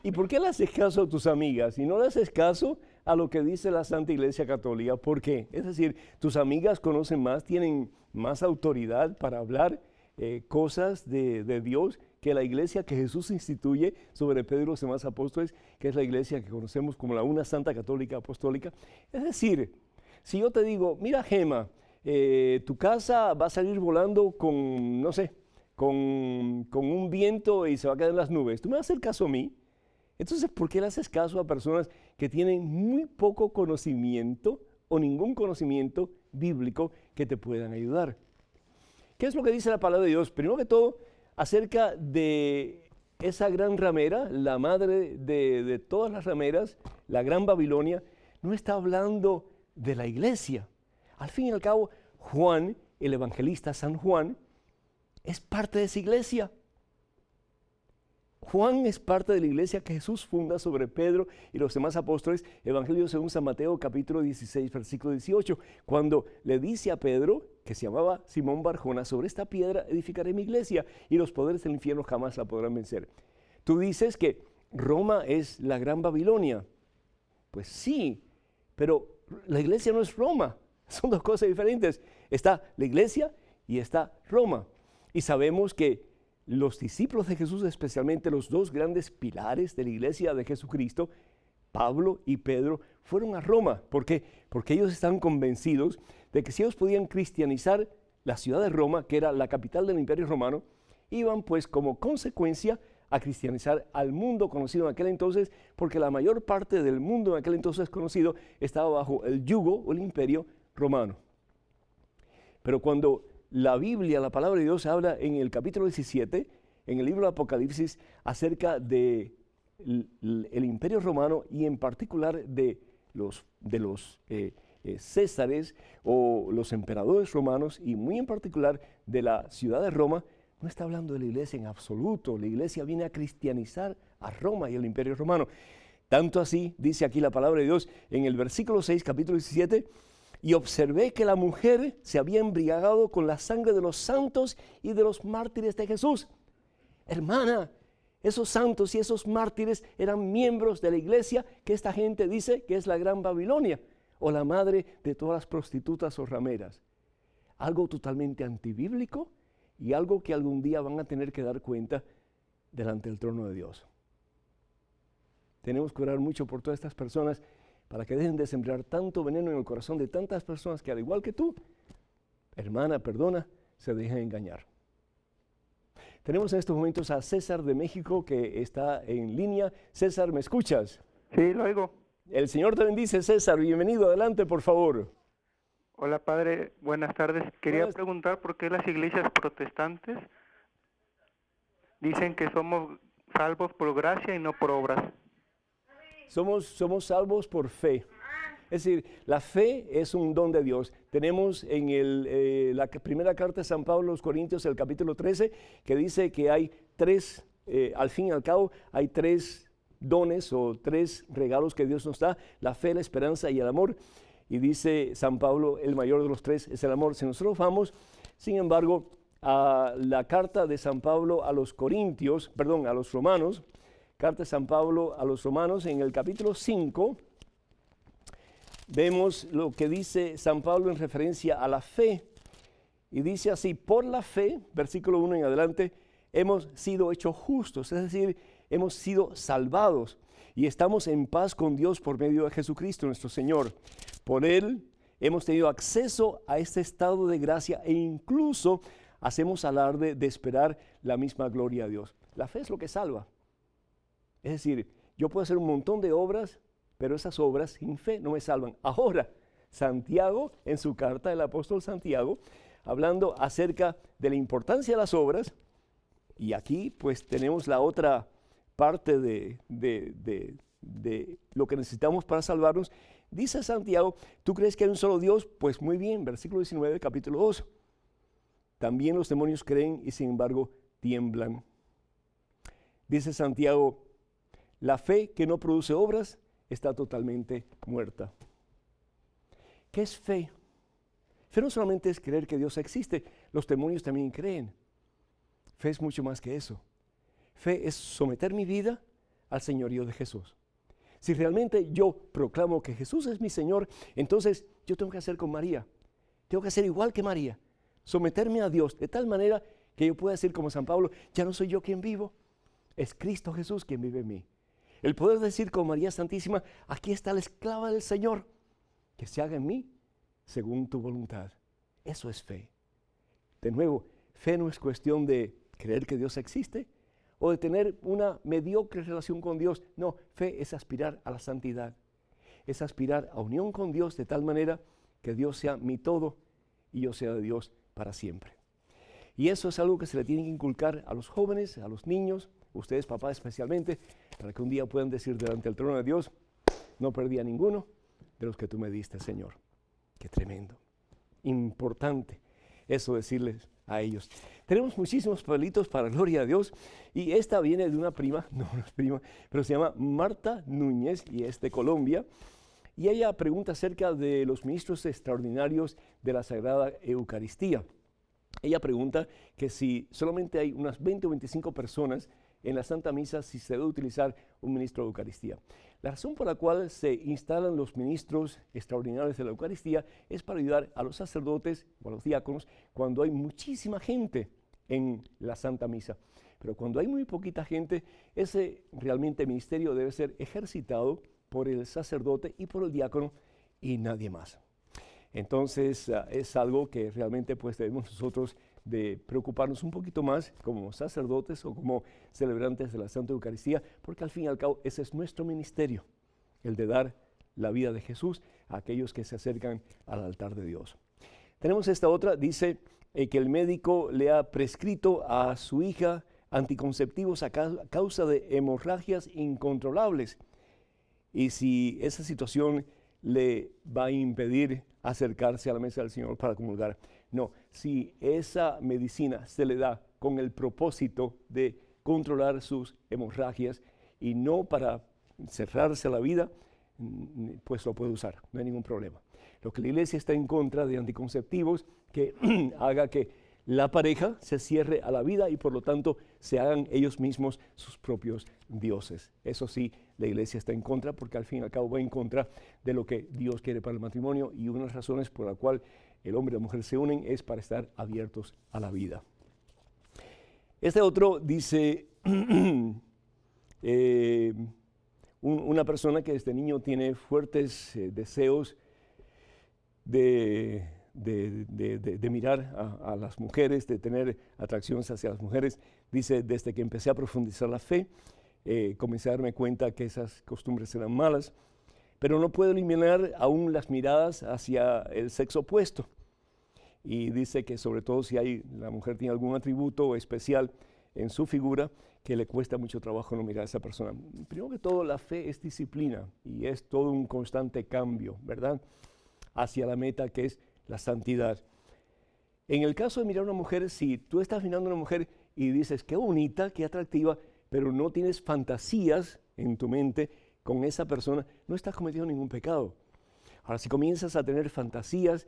¿Y por qué le haces caso a tus amigas y no le haces caso a lo que dice la Santa Iglesia Católica? ¿Por qué? Es decir, tus amigas conocen más, tienen más autoridad para hablar cosas de Dios que la iglesia que Jesús instituye sobre Pedro y los demás apóstoles, que es la iglesia que conocemos como la una Santa Católica Apostólica. Es decir, si yo te digo, mira Gema, tu casa va a salir volando con, no sé, con un viento y se va a quedar en las nubes, ¿tú me vas a hacer caso a mí? Entonces, ¿por qué le haces caso a personas que tienen muy poco conocimiento o ningún conocimiento bíblico que te puedan ayudar? ¿Qué es lo que dice la palabra de Dios? Primero que todo, acerca de esa gran ramera, la madre de todas las rameras, la Gran Babilonia, no está hablando de la iglesia. Al fin y al cabo, Juan, el evangelista San Juan, es parte de esa iglesia. Juan es parte de la iglesia que Jesús funda sobre Pedro y los demás apóstoles, Evangelio según San Mateo, capítulo 16, versículo 18, cuando le dice a Pedro, que se llamaba Simón Barjona, sobre esta piedra edificaré mi iglesia y los poderes del infierno jamás la podrán vencer. Tú dices que Roma es la Gran Babilonia. Pues sí, pero la iglesia no es Roma, son dos cosas diferentes. Está la iglesia y está Roma. Y sabemos que los discípulos de Jesús, especialmente los dos grandes pilares de la iglesia de Jesucristo, Pablo y Pedro, fueron a Roma. ¿Por qué? Porque ellos estaban convencidos de que si ellos podían cristianizar la ciudad de Roma, que era la capital del Imperio Romano, iban pues como consecuencia a cristianizar al mundo conocido en aquel entonces, porque la mayor parte del mundo en aquel entonces conocido estaba bajo el yugo o el Imperio Romano. Pero cuando la Biblia, la palabra de Dios, habla en el capítulo 17, en el libro de Apocalipsis, acerca de el Imperio Romano y en particular de los Césares o los emperadores romanos y muy en particular de la ciudad de Roma, no está hablando de la iglesia en absoluto. La iglesia viene a cristianizar a Roma y el Imperio Romano. Tanto así, dice aquí la palabra de Dios en el versículo 6, capítulo 17, y observé que la mujer se había embriagado con la sangre de los santos y de los mártires de Jesús. Hermana, esos santos y esos mártires eran miembros de la iglesia que esta gente dice que es la Gran Babilonia o la madre de todas las prostitutas o rameras. Algo totalmente antibíblico y algo que algún día van a tener que dar cuenta delante del trono de Dios. Tenemos que orar mucho por todas estas personas para que dejen de sembrar tanto veneno en el corazón de tantas personas que al igual que tú, hermana, perdona, se dejan engañar. Tenemos en estos momentos a César de México que está en línea. César, ¿me escuchas? Sí, lo oigo. El Señor te bendice, César. Bienvenido, adelante, por favor. Hola, padre. Buenas tardes. Quería preguntar por qué las iglesias protestantes dicen que somos salvos por gracia y no por obras. Somos salvos por fe. Es decir, la fe es un don de Dios. Tenemos en la primera carta de San Pablo a los Corintios, el capítulo 13, que dice que hay tres, al fin y al cabo, hay tres dones o tres regalos que Dios nos da, la fe, la esperanza y el amor. Y dice San Pablo, el mayor de los tres es el amor. Si nosotros vamos, sin embargo, a la carta de San Pablo a los Corintios, perdón, a los Romanos, carta de San Pablo a los Romanos en el capítulo 5, vemos lo que dice San Pablo en referencia a la fe. Y dice así: por la fe, versículo 1 en adelante, hemos sido hechos justos, es decir, hemos sido salvados y estamos en paz con Dios por medio de Jesucristo nuestro Señor. Por Él hemos tenido acceso a este estado de gracia e incluso hacemos alarde de esperar la misma gloria a Dios. La fe es lo que salva. Es decir, yo puedo hacer un montón de obras, pero esas obras sin fe no me salvan. Ahora, Santiago, en su carta, el apóstol Santiago, hablando acerca de la importancia de las obras, y aquí pues tenemos la otra parte de lo que necesitamos para salvarnos. Dice Santiago: ¿tú crees que hay un solo Dios? Pues muy bien, versículo 19, capítulo 2. También los demonios creen y sin embargo tiemblan. Dice Santiago: la fe que no produce obras está totalmente muerta. ¿Qué es fe? Fe no solamente es creer que Dios existe, los demonios también creen. Fe es mucho más que eso. Fe es someter mi vida al señorío de Jesús. Si realmente yo proclamo que Jesús es mi Señor, entonces yo tengo que hacer con María. Tengo que hacer igual que María. Someterme a Dios de tal manera que yo pueda decir como San Pablo: ya no soy yo quien vivo, es Cristo Jesús quien vive en mí. El poder decir con María Santísima: aquí está la esclava del Señor, que se haga en mí según tu voluntad. Eso es fe. De nuevo, fe no es cuestión de creer que Dios existe o de tener una mediocre relación con Dios. No, fe es aspirar a la santidad. Es aspirar a unión con Dios de tal manera que Dios sea mi todo y yo sea de Dios para siempre. Y eso es algo que se le tiene que inculcar a los jóvenes, a los niños, ustedes papás especialmente, para que un día puedan decir delante del trono de Dios: no perdí a ninguno de los que tú me diste, Señor. Qué tremendo, importante eso decirles a ellos. Tenemos muchísimos papelitos para gloria a Dios, y esta viene de una prima, no es prima, pero se llama Marta Núñez y es de Colombia, y ella pregunta acerca de los ministros extraordinarios de la Sagrada Eucaristía. Ella pregunta que si solamente hay unas 20 o 25 personas en la Santa Misa, si se debe utilizar un ministro de Eucaristía. La razón por la cual se instalan los ministros extraordinarios de la Eucaristía es para ayudar a los sacerdotes o a los diáconos cuando hay muchísima gente en la Santa Misa. Pero cuando hay muy poquita gente, ese realmente ministerio debe ser ejercitado por el sacerdote y por el diácono y nadie más. Entonces es algo que realmente pues debemos nosotros de preocuparnos un poquito más como sacerdotes o como celebrantes de la Santa Eucaristía, porque al fin y al cabo ese es nuestro ministerio, el de dar la vida de Jesús a aquellos que se acercan al altar de Dios. Tenemos esta otra, dice que el médico le ha prescrito a su hija anticonceptivos a causa de hemorragias incontrolables, y si esa situación le va a impedir acercarse a la mesa del Señor para comulgar. No, si esa medicina se le da con el propósito de controlar sus hemorragias y no para cerrarse la vida, pues lo puede usar, no hay ningún problema. Lo que la Iglesia está en contra de anticonceptivos que haga que la pareja se cierre a la vida y por lo tanto se hagan ellos mismos sus propios dioses. Eso sí, la Iglesia está en contra porque al fin y al cabo va en contra de lo que Dios quiere para el matrimonio, y una de las razones por la cual el hombre y la mujer se unen es para estar abiertos a la vida. Este otro dice, una persona que desde niño tiene fuertes deseos de mirar a las mujeres, de tener atracciones hacia las mujeres. Dice: desde que empecé a profundizar la fe, comencé a darme cuenta que esas costumbres eran malas, pero no puedo eliminar aún las miradas hacia el sexo opuesto. Y dice que sobre todo si la mujer tiene algún atributo especial en su figura, que le cuesta mucho trabajo no mirar a esa persona. Primero que todo, la fe es disciplina y es todo un constante cambio, ¿verdad?, hacia la meta que es la santidad. En el caso de mirar a una mujer, si tú estás mirando a una mujer y dices: qué bonita, qué atractiva, pero no tienes fantasías en tu mente con esa persona, no estás cometiendo ningún pecado. Ahora, si comienzas a tener fantasías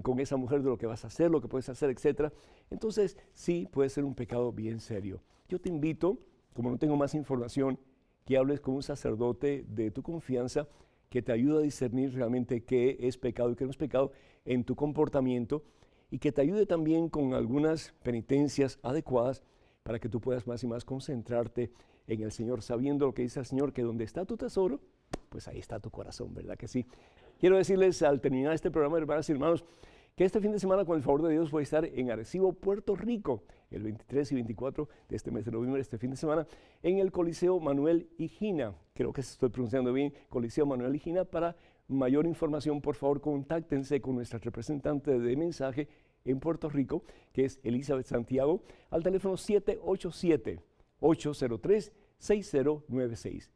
con esa mujer de lo que vas a hacer, lo que puedes hacer, etc., entonces sí puede ser un pecado bien serio. Yo te invito, como no tengo más información, que hables con un sacerdote de tu confianza que te ayude a discernir realmente qué es pecado y qué no es pecado en tu comportamiento, y que te ayude también con algunas penitencias adecuadas para que tú puedas más y más concentrarte en el Señor, sabiendo lo que dice el Señor, que donde está tu tesoro, pues ahí está tu corazón, ¿verdad que sí? Quiero decirles al terminar este programa, hermanas y hermanos, que este fin de semana, con el favor de Dios, voy a estar en Arecibo, Puerto Rico, el 23 y 24 de este mes de noviembre, este fin de semana, en el Coliseo Manuel Higina. Creo que estoy pronunciando bien, Coliseo Manuel Higina. Para mayor información, por favor, contáctense con nuestra representante de mensaje en Puerto Rico, que es Elizabeth Santiago, al teléfono 787-803-6096,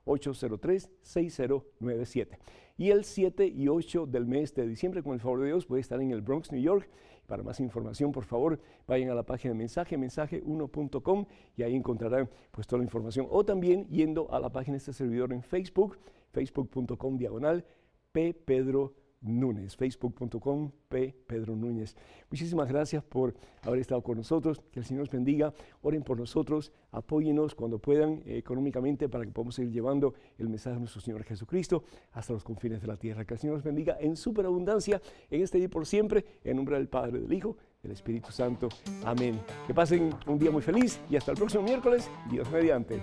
787-803-6097. Y el 7 y 8 del mes de diciembre, con el favor de Dios, voy a estar en el Bronx, New York. Para más información, por favor, vayan a la página de mensaje, mensaje1.com, y ahí encontrarán pues toda la información. O también yendo a la página de este servidor en Facebook, facebook.com/P. Pedro Núñez, facebook.com P. Pedro Núñez. Muchísimas gracias por haber estado con nosotros. Que el Señor los bendiga. Oren por nosotros, apóyennos cuando puedan económicamente, para que podamos seguir llevando el mensaje de nuestro Señor Jesucristo hasta los confines de la tierra. Que el Señor los bendiga en superabundancia en este día y por siempre, en nombre del Padre, del Hijo, del Espíritu Santo. Amén. Que pasen un día muy feliz y hasta el próximo miércoles, Dios mediante.